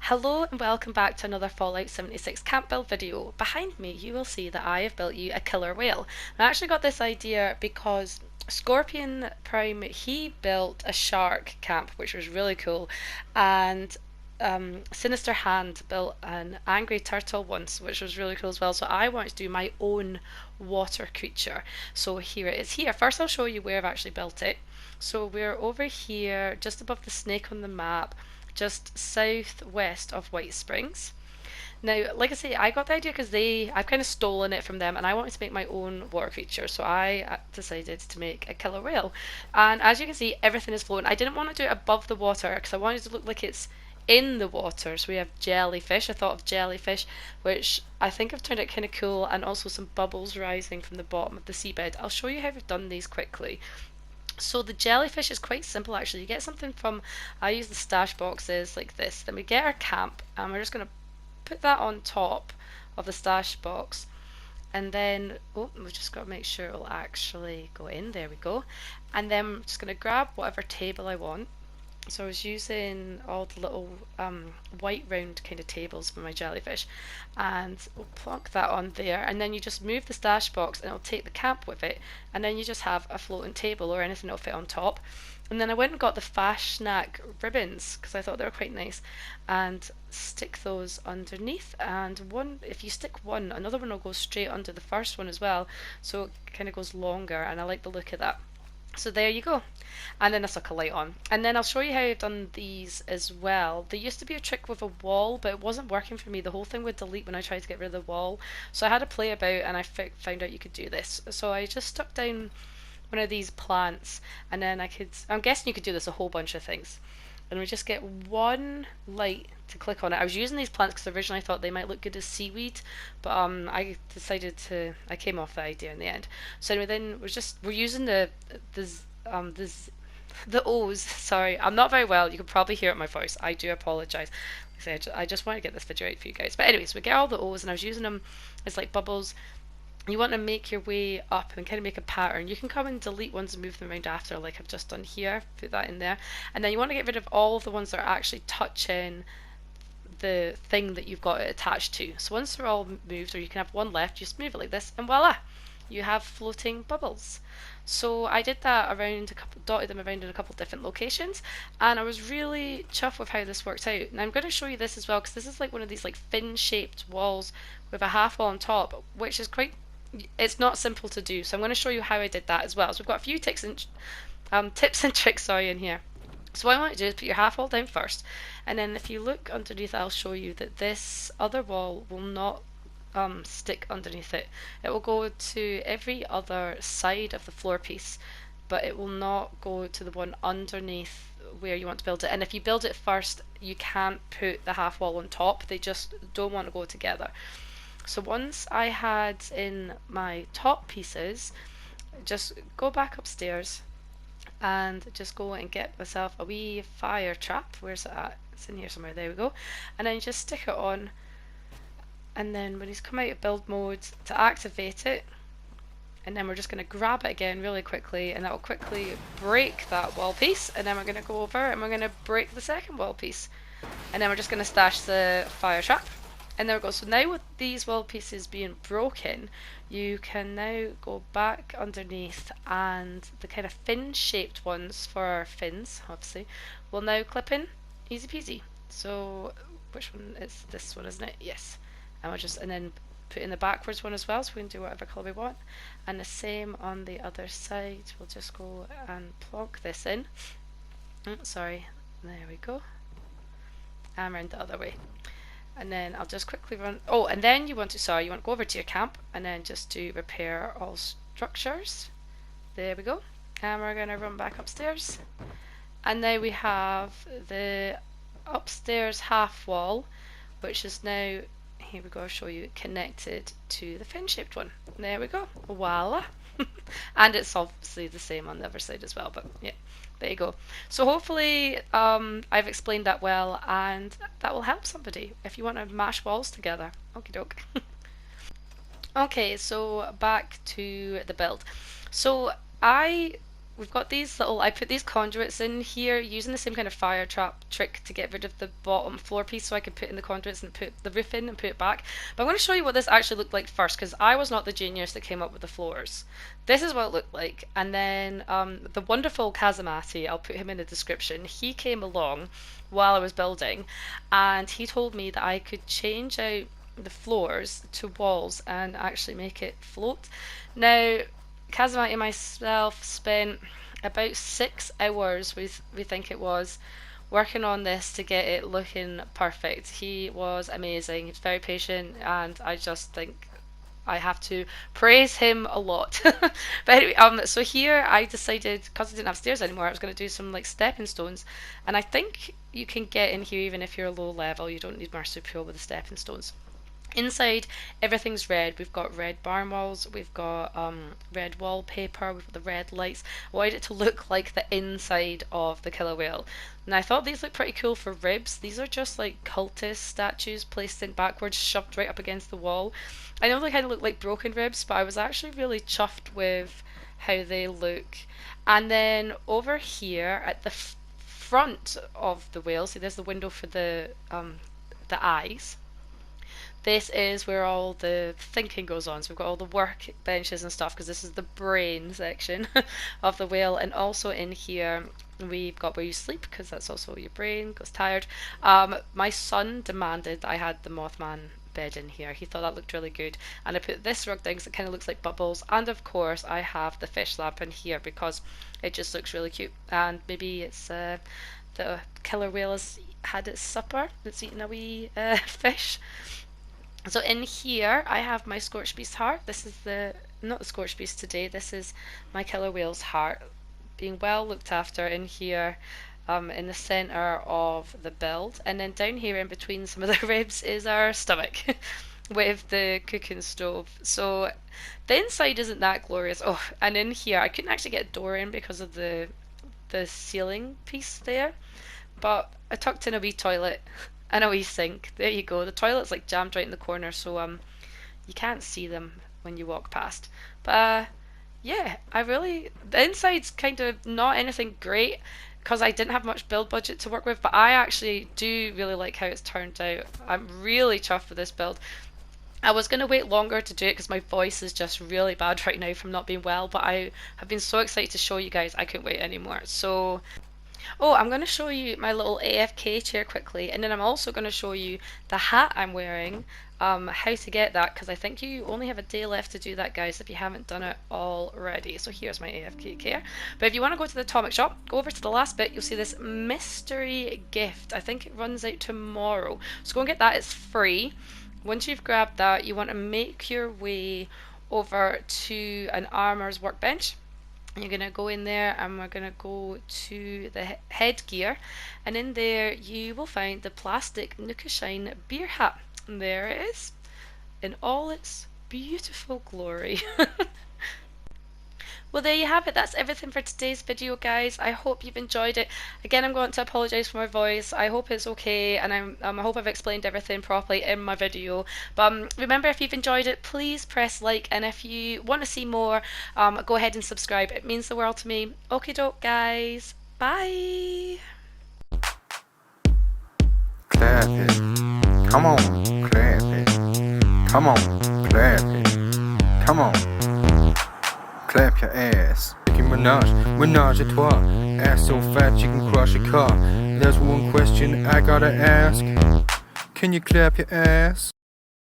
Hello and welcome back to another Fallout 76 camp build video. Behind me you will see that I have built you a killer whale. I actually got this idea because Scorpion Prime, he built a shark camp which was really cool, and Sinister Hand built an angry turtle once which was really cool as well, so I wanted to do my own water creature. So here it is here. First I'll show you where I've actually built it. So we're over here just above the snake on the map, just southwest of White Springs. Now, like I say, I got the idea because I've kind of stolen it from them, and I wanted to make my own water creature, so I decided to make a killer whale. And as you can see, everything is floating. I didn't want to do it above the water because I wanted it to look like it's in the water. So we have jellyfish. I thought of jellyfish, which I think have turned out kind of cool, and also some bubbles rising from the bottom of the seabed. I'll show you how I've done these quickly. So the jellyfish is quite simple actually. You get something from, I use the stash boxes like this. Then we get our camp and we're just going to put that on top of the stash box. And then, oh, we've just got to make sure it'll actually go in. There we go. And then I'm just going to grab whatever table I want. So I was using all the little white round kind of tables for my jellyfish, and we'll plonk that on there, and then you just move the stash box and it'll take the camp with it, and then you just have a floating table or anything that'll fit on top. And then I went and got the Fast Snack ribbons because I thought they were quite nice, and stick those underneath, and one, if you stick one, another one will go straight under the first one as well, so it kind of goes longer, and I like the look of that. So there you go. And then I stuck a light on. And then I'll show you how I've done these as well. There used to be a trick with a wall, but it wasn't working for me. The whole thing would delete when I tried to get rid of the wall. So I had to play about, and I found out you could do this. So I just stuck down one of these plants, and then I'm guessing you could do this a whole bunch of things. And we just get one light to click on it. I was using these plants because originally I thought they might look good as seaweed, but I came off the idea in the end. So anyway, then we're using the O's. Sorry, I'm not very well. You can probably hear it in my voice. I do apologise. I just want to get this video out for you guys. But anyways, we get all the O's, and I was using them as like bubbles. You want to make your way up and kind of make a pattern. You can come and delete ones and move them around after, like I've just done here. Put that in there, and then you want to get rid of all of the ones that are actually touching the thing that you've got it attached to. So once they're all moved, or you can have one left, just move it like this, and voila, you have floating bubbles. So I did that around dotted them around in a couple different locations, and I was really chuffed with how this worked out. And I'm going to show you this as well because this is like one of these like fin-shaped walls with a half wall on top, which is it's not simple to do. So I'm going to show you how I did that as well. So we've got a few tips and tricks, sorry, in here. So what I want to do is put your half wall down first, and then if you look underneath, I'll show you that this other wall will not stick underneath it. It will go to every other side of the floor piece, but it will not go to the one underneath where you want to build it. And if you build it first, you can't put the half wall on top. They just don't want to go together. So once I had in my top pieces, just go back upstairs and just go and get myself a wee fire trap. Where's it at? It's in here somewhere. There we go. And then just stick it on, and then when he's come out of build mode, to activate it, and then we're just going to grab it again really quickly, and that will quickly break that wall piece, and then we're going to go over and we're going to break the second wall piece, and then we're just going to stash the fire trap. And there we go. So now with these wall pieces being broken, you can now go back underneath, and the kind of fin shaped ones for our fins, obviously, will now clip in easy peasy. So which one is this one, isn't it? Yes. And then put in the backwards one as well, so we can do whatever colour we want. And the same on the other side. We'll just go and plonk this in. Oh, sorry. There we go. And round the other way. And then I'll just quickly run. Oh, and then you want to go over to your camp and then just do repair all structures. There we go. And we're going to run back upstairs. And now we have the upstairs half wall, which is now, here we go, I'll show you, connected to the fin-shaped one. There we go. Voila. And it's obviously the same on the other side as well, but yeah. There you go. So hopefully I've explained that well, and that will help somebody if you want to mash walls together. Okie doke. Okay, so back to the build. So I we've got these little, I put these conduits in here using the same kind of fire trap trick to get rid of the bottom floor piece so I could put in the conduits and put the roof in and put it back. But I'm going to show you what this actually looked like first, because I was not the genius that came up with the floors. This is what it looked like. And then the wonderful Kazamati, I'll put him in the description, he came along while I was building and he told me that I could change out the floors to walls and actually make it float. Now, Kazamati and myself spent about 6 hours, we think it was, working on this to get it looking perfect. He was amazing, he's very patient, and I just think I have to praise him a lot. But anyway, so here I decided, because I didn't have stairs anymore, I was going to do some like stepping stones, and I think you can get in here even if you're low level. You don't need marsupial with the stepping stones. Inside, everything's red. We've got red barn walls, we've got red wallpaper, we've got the red lights. I wanted it to look like the inside of the killer whale. And I thought these look pretty cool for ribs. These are just like cultist statues placed in backwards, shoved right up against the wall. I know they kind of look like broken ribs, but I was actually really chuffed with how they look. And then over here at the front of the whale, see there's the window for the eyes. This is where all the thinking goes on. So we've got all the work benches and stuff because this is the brain section of the whale. And also in here we've got where you sleep because that's also your brain goes tired. My son demanded that I had the Mothman bed in here. He thought that looked really good. And I put this rug down because it kind of looks like bubbles. And of course I have the fish lamp in here because it just looks really cute. And maybe it's the killer whale has had its supper. It's eaten a wee fish. So in here I have my scorched beast heart. This is not the scorched beast today, this is my killer whale's heart being well looked after in here in the centre of the build. And then down here in between some of the ribs is our stomach with the cooking stove. So the inside isn't that glorious. Oh, and in here I couldn't actually get a door in because of the ceiling piece there, but I tucked in a wee toilet and a wee sink. There you go. The toilet's like jammed right in the corner, so you can't see them when you walk past. But yeah, the inside's kind of not anything great because I didn't have much build budget to work with, but I actually do really like how it's turned out. I'm really chuffed with this build. I was going to wait longer to do it because my voice is just really bad right now from not being well, but I have been so excited to show you guys I couldn't wait anymore. So oh, I'm going to show you my little AFK chair quickly, and then I'm also going to show you the hat I'm wearing, how to get that, because I think you only have a day left to do that, guys, if you haven't done it already. So here's my AFK chair. But if you want to go to the Atomic Shop, go over to the last bit, you'll see this mystery gift. I think it runs out tomorrow. So go and get that, it's free. Once you've grabbed that, you want to make your way over to an armor's workbench. You're going to go in there and we're going to go to the headgear, and in there you will find the plastic Nuka-Shine beer hat. And there it is in all its beautiful glory. Well, there you have it. That's everything for today's video, guys. I hope you've enjoyed it. Again, I'm going to apologise for my voice. I hope it's okay, and I hope I've explained everything properly in my video. But remember, if you've enjoyed it, please press like, and if you want to see more, go ahead and subscribe. It means the world to me. Okie doke, guys. Bye. Clap it. Come on, clap it. Come on, clap it. Come on. Clap your ass. Nicki Minaj, menage a trois. Ass so fat you can crush a car. There's one question I gotta ask. Can you clap your ass?